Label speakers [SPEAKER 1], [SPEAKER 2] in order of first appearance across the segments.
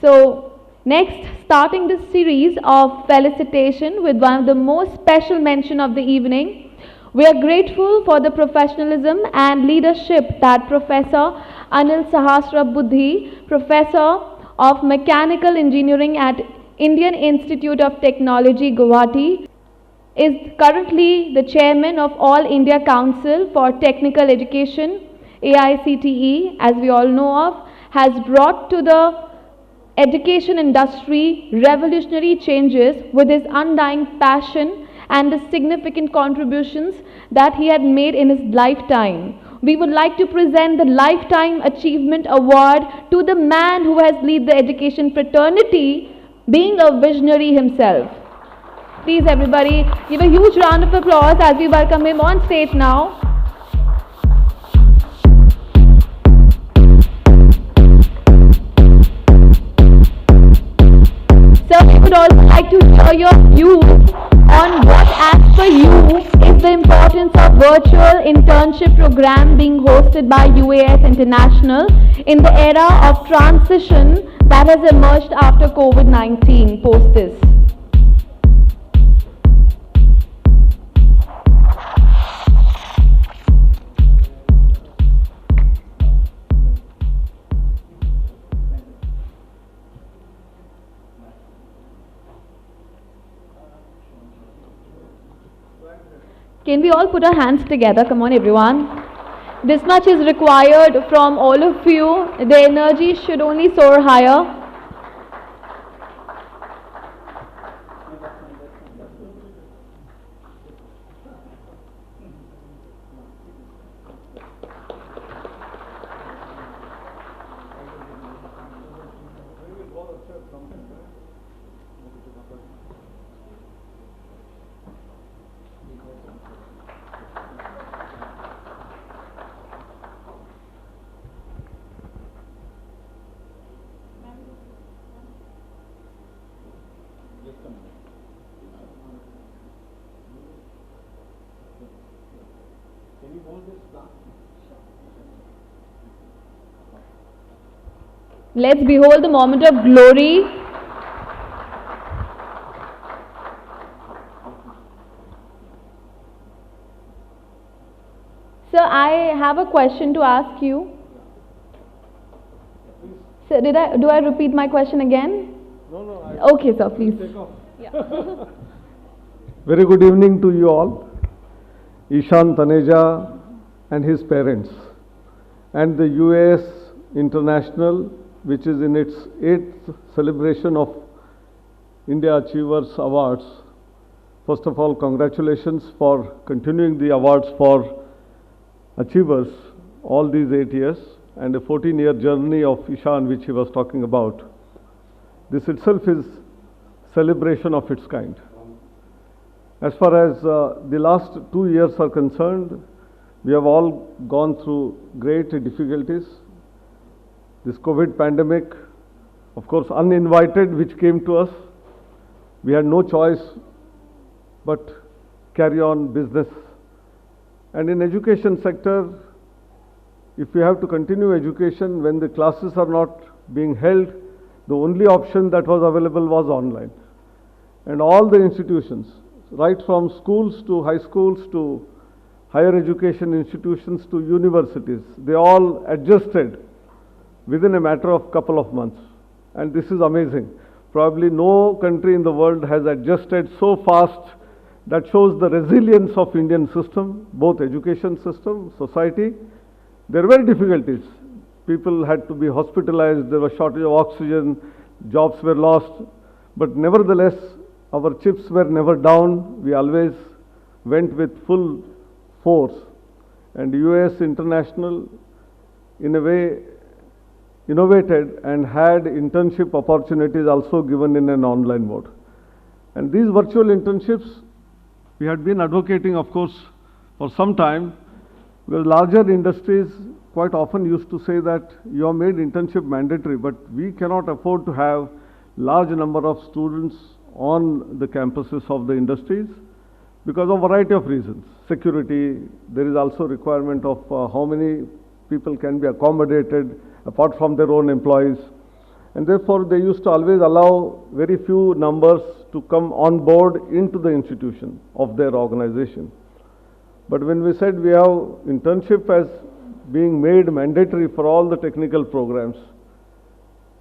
[SPEAKER 1] So, next, starting this series of felicitation with one of the most special mention of the evening, we are grateful for the professionalism and leadership that Professor Anil Sahasrabuddhe, Professor of Mechanical Engineering at Indian Institute of Technology, Guwahati, is currently the chairman of All India Council for Technical Education, AICTE, as we all know of, has brought to the education industry revolutionary changes with his undying passion and the significant contributions that he had made in his lifetime. We would like to present the Lifetime Achievement Award to the man who has led the education fraternity, being a visionary himself. Please everybody give a huge round of applause as we welcome him on stage now. Sir, we would also like to hear your views on what, as per you, is the importance of virtual internship program being hosted by UAS International in the era of transition that has emerged after COVID-19 post this. Can we all put our hands together? Come on, everyone. This much is required from all of you. The energy should only soar higher. Let's behold the moment of glory. Sir, I have a question to ask you. Sir, do I repeat my question again?
[SPEAKER 2] No.
[SPEAKER 1] Okay, sir, please.
[SPEAKER 2] Take off.
[SPEAKER 1] Yeah.
[SPEAKER 2] Very good evening to you all. Ishan Taneja and his parents, and the UAS International, which is in its 8th celebration of India Achievers Awards. First of all, congratulations for continuing the awards for achievers all these 8 years and a 14-year journey of Ishan which he was talking about. This itself is celebration of its kind. As far as the last 2 years are concerned, we have all gone through great difficulties. This COVID pandemic, of course uninvited, which came to us, we had no choice but carry on business. And in education sector, if we have to continue education when the classes are not being held, the only option that was available was online. And all the institutions, right from schools to high schools to higher education institutions to universities, they all adjusted within a matter of couple of months. And this is amazing. Probably no country in the world has adjusted so fast. That shows the resilience of Indian system, both education system, society. There were difficulties. People had to be hospitalized, there was shortage of oxygen, jobs were lost. But nevertheless, our chips were never down. We always went with full force. And UAS International, in a way, innovated and had internship opportunities also given in an online mode. And these virtual internships, we had been advocating, of course, for some time, because larger industries quite often used to say that you have made internship mandatory, but we cannot afford to have large number of students on the campuses of the industries. because of a variety of reasons. Security, there is also requirement of how many people can be accommodated apart from their own employees. And therefore, they used to always allow very few numbers to come on board into the institution of their organization. But when we said we have internship as being made mandatory for all the technical programs,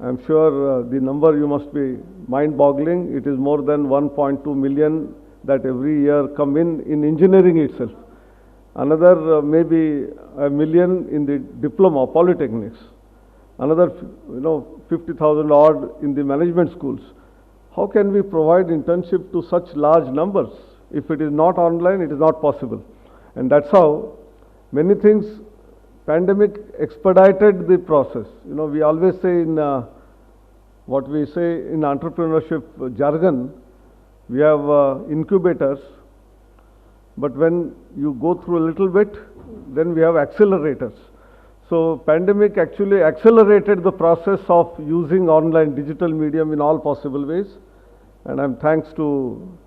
[SPEAKER 2] I'm sure the number you must be mind-boggling. It is more than 1.2 million that every year come in engineering itself. Another maybe a million in the diploma, polytechnics. Another 50,000 odd in the management schools. How can we provide internship to such large numbers? If it is not online, it is not possible. And that's how many things, pandemic expedited the process. We always say in what we say in entrepreneurship jargon, we have incubators, but when you go through a little bit, then we have accelerators. So pandemic actually accelerated the process of using online digital medium in all possible ways. And I'm thanks to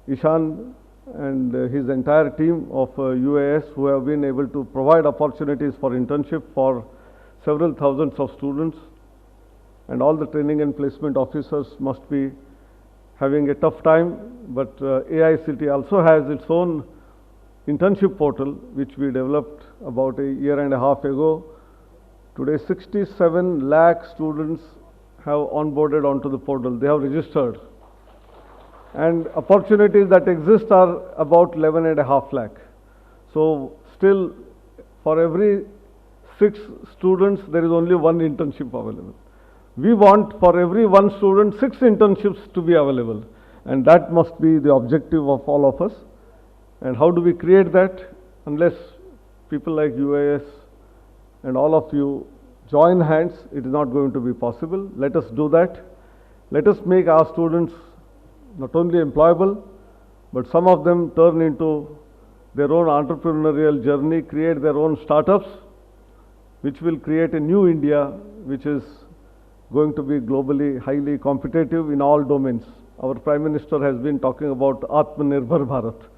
[SPEAKER 2] Ishan and his entire team of UAS who have been able to provide opportunities for internship for several thousands of students. And all the training and placement officers must be having a tough time, but AICT also has its own internship portal, which we developed about a year and a half ago. Today, 67 lakh students have onboarded onto the portal. They have registered. And opportunities that exist are about 11.5 lakh. So still, for every 6 students, there is only 1 internship available. We want for every 1 student, 6 internships to be available. And that must be the objective of all of us. And how do we create that? Unless people like UAS and all of you join hands, it is not going to be possible. Let us do that. Let us make our students not only employable, but some of them turn into their own entrepreneurial journey, create their own startups, which will create a new India, which is going to be globally highly competitive in all domains. Our Prime Minister has been talking about Atmanirbhar Bharat.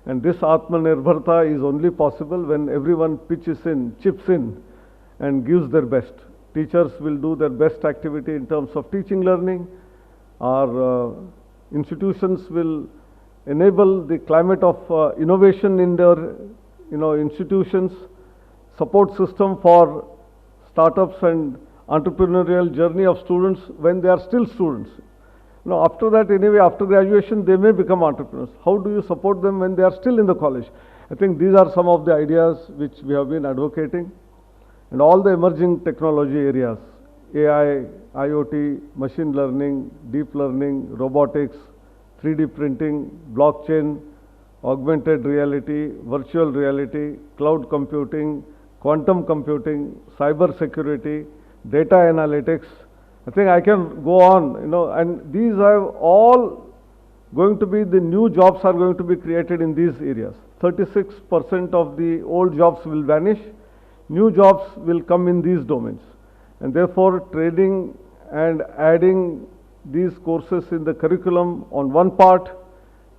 [SPEAKER 2] And this Atmanirbharta is only possible when everyone pitches in, chips in, and gives their best. Teachers will do their best activity in terms of teaching, learning. Our institutions will enable the climate of innovation in their institutions, support system for startups and entrepreneurial journey of students when they are still students. After that, anyway, after graduation, they may become entrepreneurs. How do you support them when they are still in the college? I think these are some of the ideas which we have been advocating. And all the emerging technology areas, AI, IoT, machine learning, deep learning, robotics, 3D printing, blockchain, augmented reality, virtual reality, cloud computing, quantum computing, cyber security, data analytics. I think I can go on, and these are all going to be, the new jobs are going to be created in these areas. 36% of the old jobs will vanish, new jobs will come in these domains. And therefore, training and adding these courses in the curriculum on one part,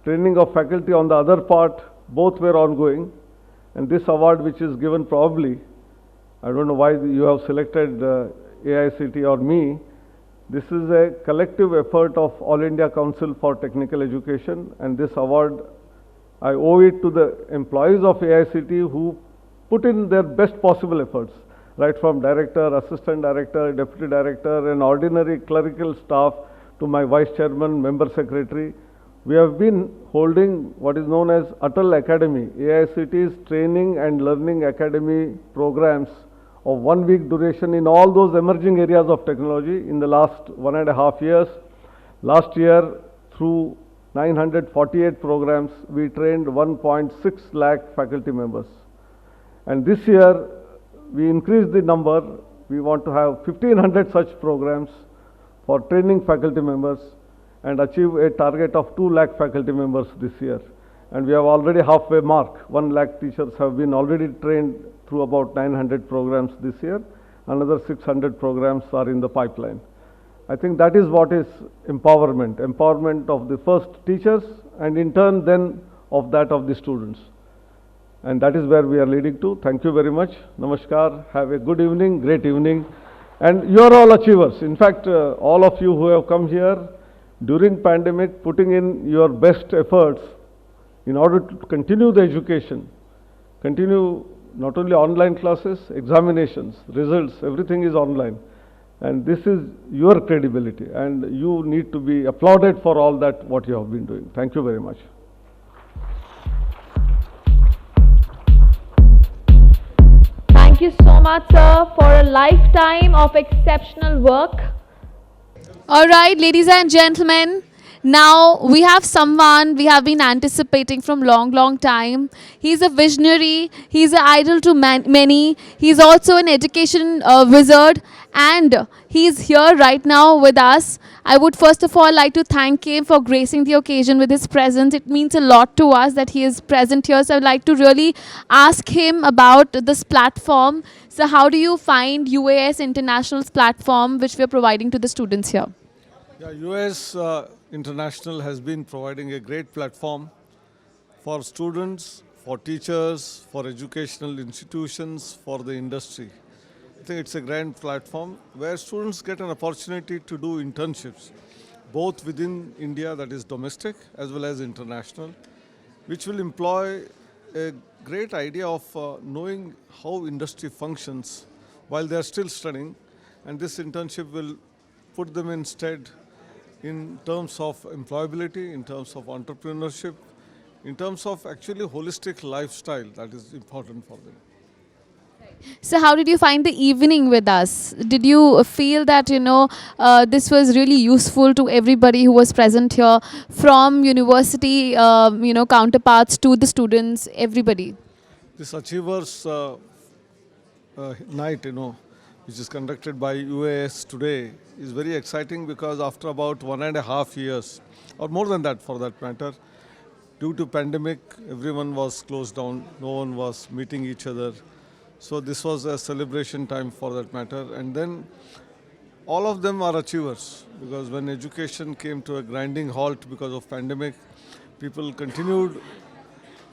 [SPEAKER 2] training of faculty on the other part, both were ongoing. And this award, which is given probably, I don't know why you have selected AICT or me. This is a collective effort of All India Council for Technical Education, and this award, I owe it to the employees of AICT who put in their best possible efforts, right from director, assistant director, deputy director, and ordinary clerical staff to my vice chairman, member secretary. We have been holding what is known as Atal Academy, AICT's training and learning academy programs of 1 week duration in all those emerging areas of technology in the last 1.5 years. Last year, through 948 programs, we trained 1.6 lakh faculty members. And this year, we increased the number. We want to have 1,500 such programs for training faculty members and achieve a target of 2 lakh faculty members this year. And we have already halfway mark. 1 lakh teachers have been already trained through about 900 programs this year. Another 600 programs are in the pipeline. I think that is what is empowerment. Empowerment of the first teachers, and in turn then of that of the students. And that is where we are leading to. Thank you very much. Namaskar. Have a good evening, great evening. And you are all achievers. In fact, all of you who have come here during pandemic, putting in your best efforts in order to continue the education, continue not only online classes, examinations, results, everything is online. And this is your credibility, and you need to be applauded for all that what you have been doing. Thank you very much.
[SPEAKER 1] Thank you so much, sir, for a lifetime of exceptional work.
[SPEAKER 3] All right, ladies and gentlemen, now we have someone we have been anticipating from long time. He's a visionary, he's an idol to many, he's also an education wizard, and he's here right now with us. I would first of all like to thank him for gracing the occasion with his presence. It means a lot to us that he is present here, so I would like to really ask him about this platform. So how do you find UAS International's platform which we are providing to the students here?
[SPEAKER 2] Yeah, US International has been providing a great platform for students, for teachers, for educational institutions, for the industry. I think it's a grand platform where students get an opportunity to do internships, both within India, that is domestic, as well as international, which will employ a great idea of knowing how industry functions while they are still studying, and this internship will put them in stead in terms of employability, in terms of entrepreneurship, in terms of actually holistic lifestyle that is important for them.
[SPEAKER 3] So how did you find the evening with us? Did you feel that, this was really useful to everybody who was present here, from university, counterparts to the students, everybody?
[SPEAKER 2] This Achievers Night, which is conducted by UAS today, is very exciting because after about 1.5 years, or more than that for that matter, due to pandemic, everyone was closed down, no one was meeting each other. So this was a celebration time for that matter. And then all of them are achievers, because when education came to a grinding halt because of pandemic, people continued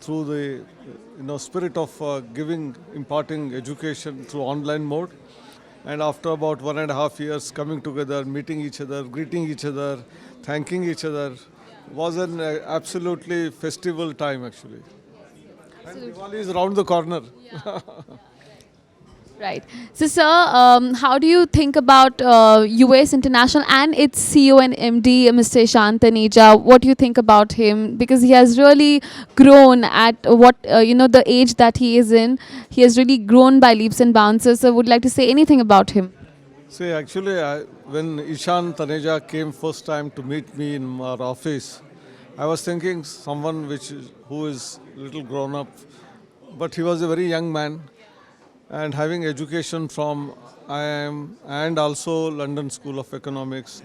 [SPEAKER 2] through the spirit of imparting education through online mode. And after about 1.5 years coming together, meeting each other, greeting each other, thanking each other, was an absolutely festival time actually. And Diwali is around the corner. Yeah.
[SPEAKER 3] Right. So, sir, how do you think about US International and its CEO and MD, Mr. Ishan Taneja? What do you think about him? Because he has really grown at the age that he is in. He has really grown by leaps and bounds. So, would like to say anything about him?
[SPEAKER 2] See, actually, when Ishan Taneja came first time to meet me in our office, I was thinking someone who is a little grown up, but he was a very young man. And having education from IIM and also London School of Economics,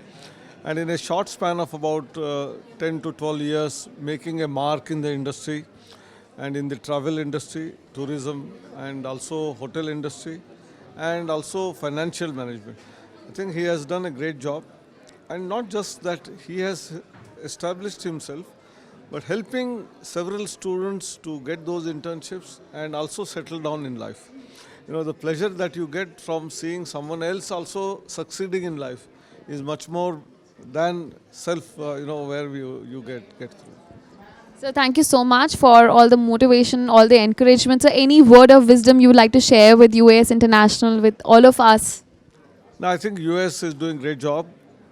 [SPEAKER 2] and in a short span of about 10 to 12 years, making a mark in the industry and in the travel industry, tourism, and also hotel industry, and also financial management. I think he has done a great job, and not just that he has established himself, but helping several students to get those internships and also settle down in life. The pleasure that you get from seeing someone else also succeeding in life is much more than self, where you get through.
[SPEAKER 3] So thank you so much for all the motivation, all the encouragement. So any word of wisdom you would like to share with UAS International, with all of us?
[SPEAKER 2] Now, I think US is doing a great job.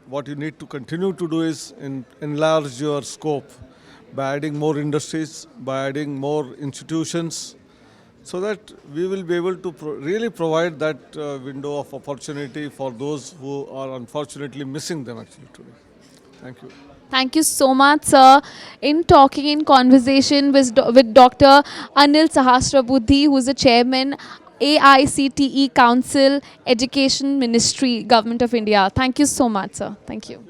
[SPEAKER 2] What you need to continue to do is enlarge your scope by adding more industries, by adding more institutions, so that we will be able to really provide that window of opportunity for those who are unfortunately missing them actually today. Thank you.
[SPEAKER 3] Thank you so much, sir. In conversation with Dr. Anil Sahasrabuddhe, who is the chairman, AICTE Council, Education Ministry, Government of India. Thank you so much, sir. Thank you.